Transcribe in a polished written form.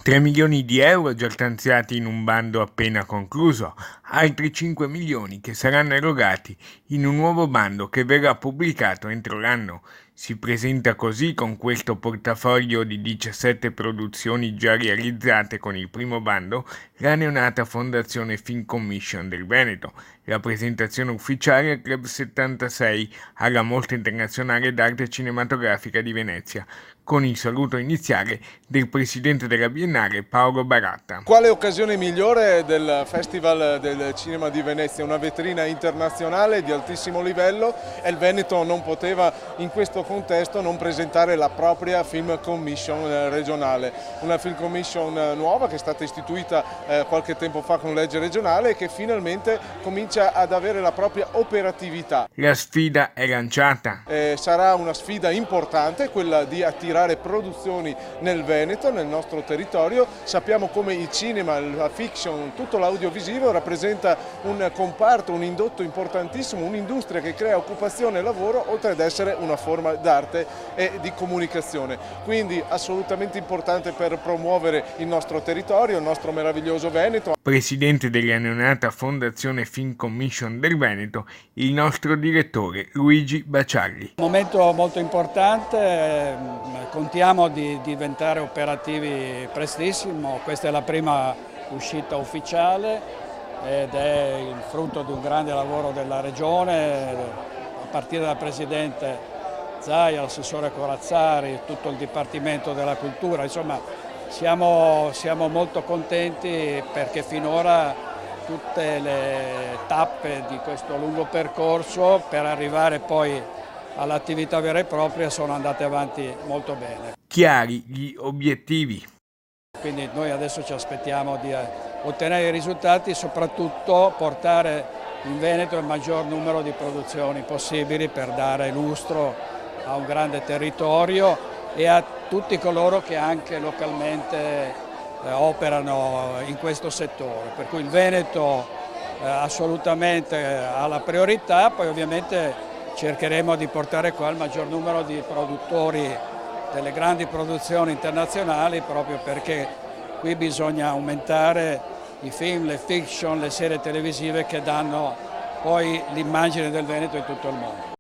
3 milioni di euro già stanziati in un bando appena concluso, altri 5 milioni che saranno erogati in un nuovo bando che verrà pubblicato entro l'anno. Si presenta così con questo portafoglio di 17 produzioni già realizzate con il primo bando la neonata Fondazione Film Commission del Veneto. La presentazione ufficiale al Club 76 alla Mostra Internazionale d'Arte Cinematografica di Venezia, con il saluto iniziale del presidente della Biennale Paolo Baratta. Quale occasione migliore del Festival del Cinema di Venezia, una vetrina internazionale di altissimo livello, e il Veneto non poteva in questo contesto non presentare la propria Film Commission regionale, una Film Commission nuova che è stata istituita qualche tempo fa con legge regionale e che finalmente comincia ad avere la propria operatività. La sfida è lanciata. Sarà una sfida importante quella di attirare produzioni nel Veneto, nel nostro territorio. Sappiamo come il cinema, la fiction, tutto l'audiovisivo rappresenta un comparto, un indotto importantissimo, un'industria che crea occupazione e lavoro, oltre ad essere una forma d'arte e di comunicazione. Quindi assolutamente importante per promuovere il nostro territorio, il nostro meraviglioso Veneto. Presidente della neonata Fondazione Film Commission del Veneto, il nostro direttore Luigi Bacialli. Un momento molto importante, contiamo di diventare operativi prestissimo, questa è la prima uscita ufficiale ed è il frutto di un grande lavoro della Regione, a partire dal Presidente Zaia, l'assessore Corazzari, tutto il Dipartimento della Cultura, insomma siamo molto contenti perché finora tutte le tappe di questo lungo percorso per arrivare poi all'attività vera e propria sono andate avanti molto bene. Chiari gli obiettivi. Quindi noi adesso ci aspettiamo di ottenere i risultati e soprattutto portare in Veneto il maggior numero di produzioni possibili per dare lustro a un grande territorio e a tutti coloro che anche localmente operano in questo settore. Per cui il Veneto assolutamente ha la priorità, poi ovviamente cercheremo di portare qua il maggior numero di produttori delle grandi produzioni internazionali proprio perché qui bisogna aumentare i film, le fiction, le serie televisive che danno poi l'immagine del Veneto in tutto il mondo.